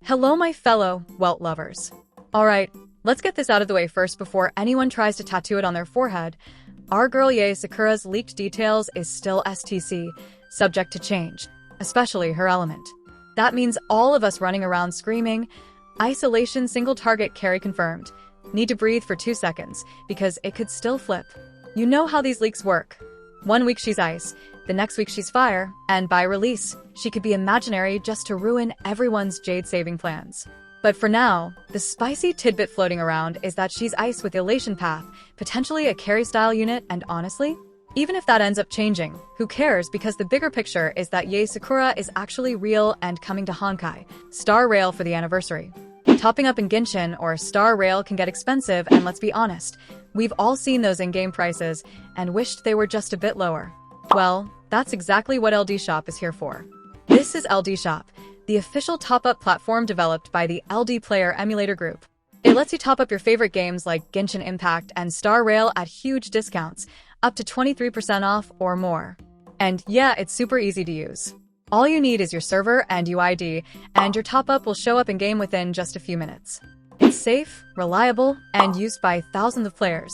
Hello, my fellow welt lovers. Alright, let's get this out of the way first before anyone tries to tattoo it on their forehead. Our girl Yae Sakura's leaked details is still STC, subject to change, especially her element. That means all of us running around screaming, "Isolation single target carry confirmed. Need to breathe for 2 seconds, because it could still flip." You know how these leaks work. 1 week she's ice, the next week she's fire, and by release, she could be imaginary just to ruin everyone's jade saving plans. But for now, the spicy tidbit floating around is that she's ice with Elation Path, potentially a carry-style unit, and honestly, even if that ends up changing, who cares, because the bigger picture is that Yae Sakura is actually real and coming to Honkai Star Rail for the anniversary. Topping up in Genshin or Star Rail can get expensive, and let's be honest, we've all seen those in-game prices and wished they were just a bit lower. Well, that's exactly what LDShop is here for. This is LDShop, the official top-up platform developed by the LD Player Emulator Group. It lets you top up your favorite games like Genshin Impact and Star Rail at huge discounts, up to 23% off or more. And yeah, it's super easy to use. All you need is your server and UID, and your top-up will show up in-game within just a few minutes. It's safe, reliable, and used by thousands of players.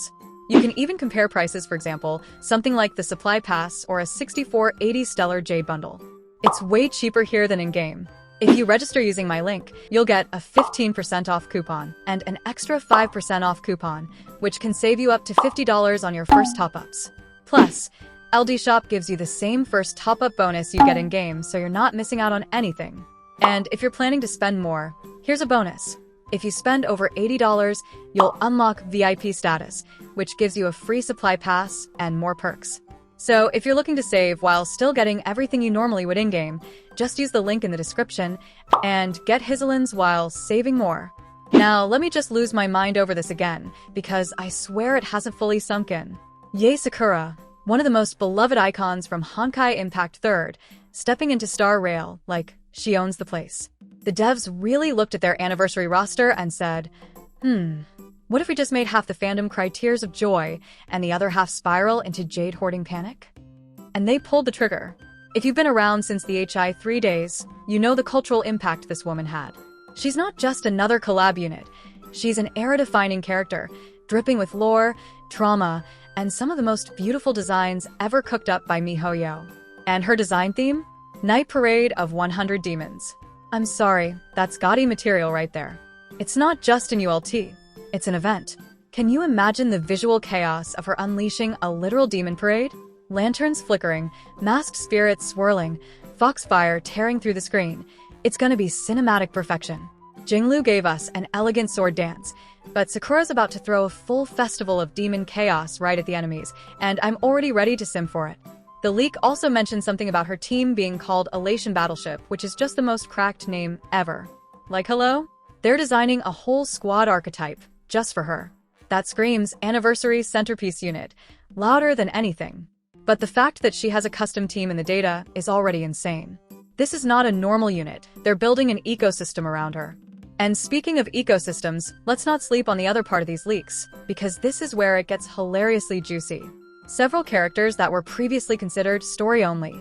You can even compare prices, for example, something like the Supply Pass or a 6480 Stellar Jade Bundle. It's way cheaper here than in-game. If you register using my link, you'll get a 15% off coupon and an extra 5% off coupon, which can save you up to $50 on your first top-ups. Plus, LDShop gives you the same first top-up bonus you get in-game, so you're not missing out on anything. And if you're planning to spend more, here's a bonus. If you spend over $80, you'll unlock VIP status, which gives you a free supply pass and more perks. So if you're looking to save while still getting everything you normally would in-game, just use the link in the description and get Hysilens while saving more. Now, let me just lose my mind over this again, because I swear it hasn't fully sunk in. Yae Sakura, one of the most beloved icons from Honkai Impact 3rd, stepping into Star Rail like she owns the place. The devs really looked at their anniversary roster and said, what if we just made half the fandom cry tears of joy and the other half spiral into jade hoarding panic? And they pulled the trigger. If you've been around since the HI 3 days, you know the cultural impact this woman had. She's not just another collab unit. She's an era-defining character, dripping with lore, trauma, and some of the most beautiful designs ever cooked up by miHoYo. And her design theme? Night Parade of 100 Demons. I'm sorry, that's gaudy material right there. It's not just an ULT, it's an event. Can you imagine the visual chaos of her unleashing a literal demon parade? Lanterns flickering, masked spirits swirling, foxfire tearing through the screen. It's gonna be cinematic perfection. Jinglu gave us an elegant sword dance, but Sakura's about to throw a full festival of demon chaos right at the enemies, and I'm already ready to sim for it. The leak also mentioned something about her team being called Elation Battleship, which is just the most cracked name ever. Like hello? They're designing a whole squad archetype just for her. That screams Anniversary centerpiece unit, louder than anything. But the fact that she has a custom team in the data is already insane. This is not a normal unit, they're building an ecosystem around her. And speaking of ecosystems, let's not sleep on the other part of these leaks, because this is where it gets hilariously juicy. Several characters that were previously considered story-only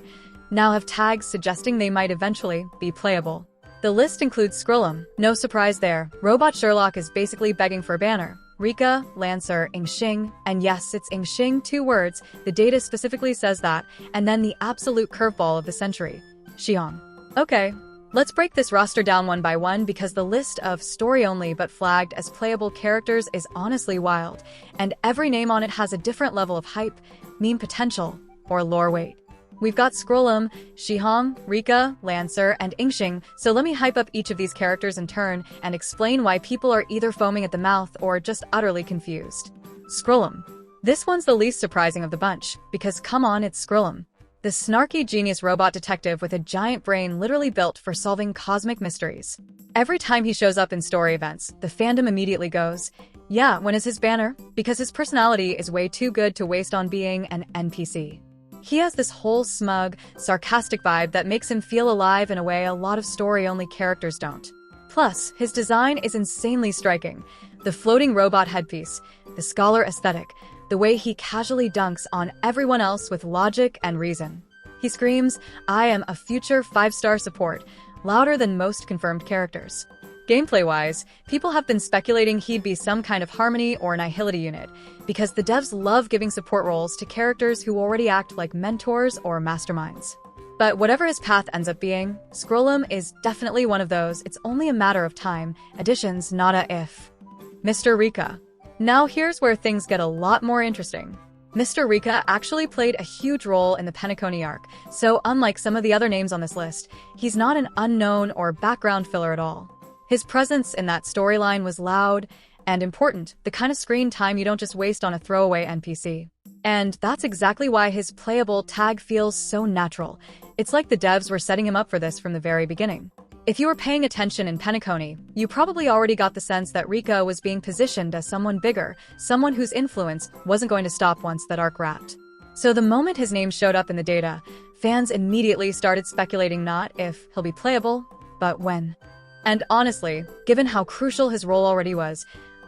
now have tags suggesting they might eventually be playable. The list includes Scrollum, no surprise there. Robot Sherlock is basically begging for a banner. Rika, Lancer, Ingen, and yes, it's Ingen, 2 words, the data specifically says that, and then the absolute curveball of the century, Xihong. Okay, let's break this roster down one by one, because the list of story-only but flagged as playable characters is honestly wild, and every name on it has a different level of hype, meme potential, or lore weight. We've got Scrollum, Xihong, Rika, Lancer, and Ingen, so let me hype up each of these characters in turn and explain why people are either foaming at the mouth or just utterly confused. Scrollum. This one's the least surprising of the bunch, because come on, it's Scrollum. The snarky genius robot detective with a giant brain literally built for solving cosmic mysteries. Every time he shows up in story events, the fandom immediately goes, yeah, when is his banner? Because his personality is way too good to waste on being an NPC. He has this whole smug, sarcastic vibe that makes him feel alive in a way a lot of story-only characters don't. Plus, his design is insanely striking. The floating robot headpiece, the scholar aesthetic, the way he casually dunks on everyone else with logic and reason. He screams, "I am a future 5-star support," louder than most confirmed characters. Gameplay-wise, people have been speculating he'd be some kind of Harmony or Nihility unit, because the devs love giving support roles to characters who already act like mentors or masterminds. But whatever his path ends up being, Scrollum is definitely one of those it's only a matter of time, additions not a if. Mr. Rika. Now here's where things get a lot more interesting. Mr. Rika actually played a huge role in the Penacony arc, so unlike some of the other names on this list, he's not an unknown or background filler at all. His presence in that storyline was loud and important, the kind of screen time you don't just waste on a throwaway NPC. And that's exactly why his playable tag feels so natural. It's like the devs were setting him up for this from the very beginning. If you were paying attention in Penacony, you probably already got the sense that Rika was being positioned as someone bigger, someone whose influence wasn't going to stop once that arc wrapped. So the moment his name showed up in the data, fans immediately started speculating not if he'll be playable, but when. And honestly, given how crucial his role already was,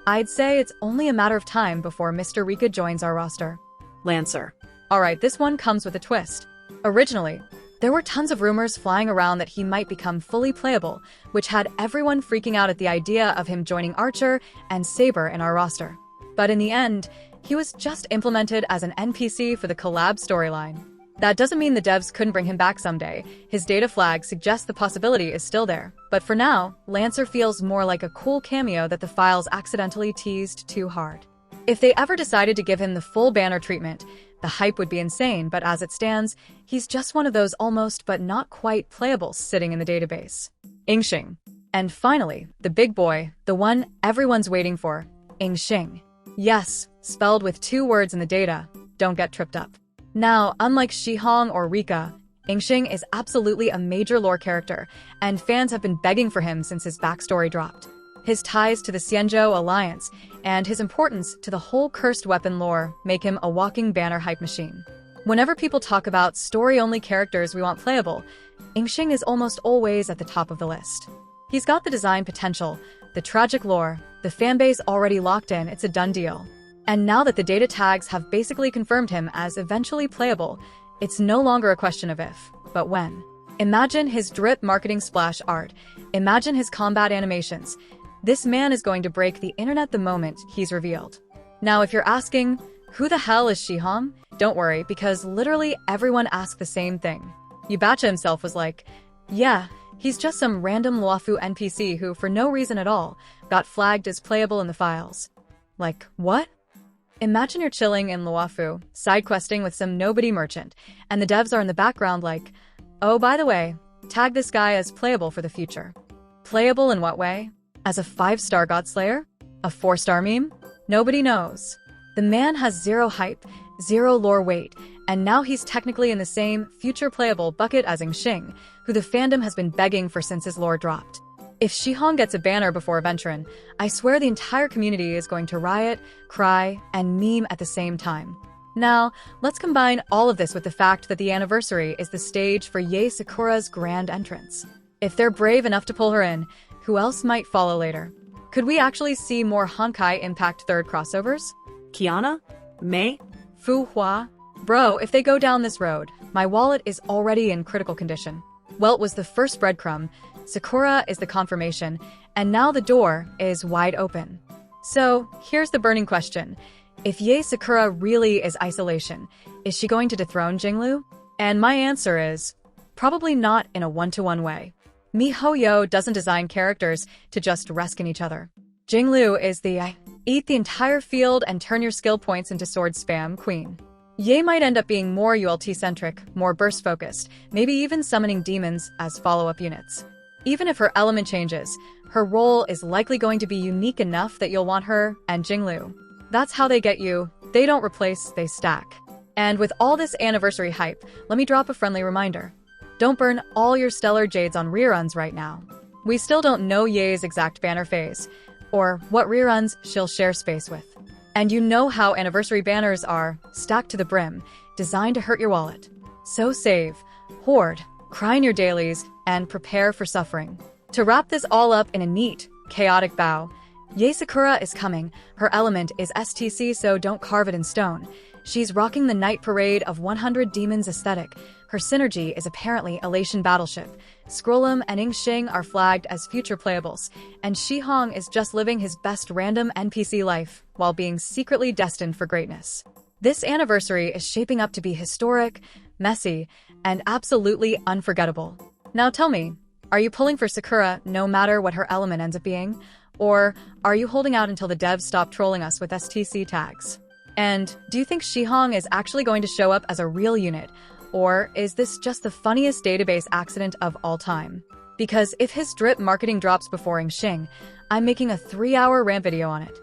I'd say it's only a matter of time before Mr. Rika joins our roster. Lancer. Alright, this one comes with a twist. Originally, there were tons of rumors flying around that he might become fully playable, which had everyone freaking out at the idea of him joining Archer and Saber in our roster. But in the end, he was just implemented as an NPC for the collab storyline. That doesn't mean the devs couldn't bring him back someday. His data flag suggests the possibility is still there. But for now, Lancer feels more like a cool cameo that the files accidentally teased too hard. If they ever decided to give him the full banner treatment, the hype would be insane, but as it stands, he's just one of those almost but not quite playables sitting in the database. Ingen. And finally, the big boy, the one everyone's waiting for, Ingen. Yes, spelled with 2 words in the data, don't get tripped up. Now, unlike Xihong or Rika, Ingen is absolutely a major lore character, and fans have been begging for him since his backstory dropped. His ties to the Xianzhou Alliance and his importance to the whole cursed weapon lore make him a walking banner hype machine. Whenever people talk about story-only characters we want playable, Ingen is almost always at the top of the list. He's got the design potential, the tragic lore, the fanbase already locked in, it's a done deal. And now that the data tags have basically confirmed him as eventually playable, it's no longer a question of if, but when. Imagine his drip marketing splash art. Imagine his combat animations. This man is going to break the internet the moment he's revealed. Now, if you're asking, who the hell is Xihong? Don't worry, because literally everyone asked the same thing. Yubacha himself was like, yeah, he's just some random Luofu NPC who, for no reason at all, got flagged as playable in the files. Like, what? Imagine you're chilling in Luofu, side-questing with some nobody merchant, and the devs are in the background like, oh, by the way, tag this guy as playable for the future. Playable in what way? As a 5-star Godslayer? A 4-star meme? Nobody knows. The man has 0 hype, 0 lore weight, and now he's technically in the same future playable bucket as Ingen, who the fandom has been begging for since his lore dropped. If Xihong gets a banner before Venturin, I swear the entire community is going to riot, cry, and meme at the same time. Now, let's combine all of this with the fact that the Anniversary is the stage for Yae Sakura's grand entrance. If they're brave enough to pull her in, who else might follow later? Could we actually see more Honkai Impact 3rd crossovers? Kiana? Mei? Fu Hua? Bro, if they go down this road, my wallet is already in critical condition. Well, it was the first breadcrumb, Sakura is the confirmation, and now the door is wide open. So, here's the burning question. If Yae Sakura really is isolation, is she going to dethrone Jinglu? And my answer is, probably not in a one-to-one way. MiHoYo doesn't design characters to just reskin each other. Jinglu is the eat the entire field and turn your skill points into sword spam queen. Yae might end up being more ULT-centric, more burst-focused, maybe even summoning demons as follow-up units. Even if her element changes, her role is likely going to be unique enough that you'll want her and Jinglu. That's how they get you. They don't replace, they stack. And with all this Anniversary hype, let me drop a friendly reminder. Don't burn all your stellar jades on reruns right now. We still don't know Yae's exact banner phase, or what reruns she'll share space with. And you know how Anniversary banners are, stacked to the brim, designed to hurt your wallet. So save, hoard, cry in your dailies, and prepare for suffering. To wrap this all up in a neat, chaotic bow, Yae Sakura is coming. Her element is STC, so don't carve it in stone. She's rocking the Night Parade of 100 Demons aesthetic. Her synergy is apparently Elation Battleship. Scrollum and Ingen are flagged as future playables, and Xihong is just living his best random NPC life while being secretly destined for greatness. This anniversary is shaping up to be historic, messy, and absolutely unforgettable. Now tell me, are you pulling for Sakura no matter what her element ends up being? Or are you holding out until the devs stop trolling us with STC tags? And do you think Xihong is actually going to show up as a real unit? Or is this just the funniest database accident of all time? Because if his drip marketing drops before Ingen, I'm making a 3-hour rant video on it.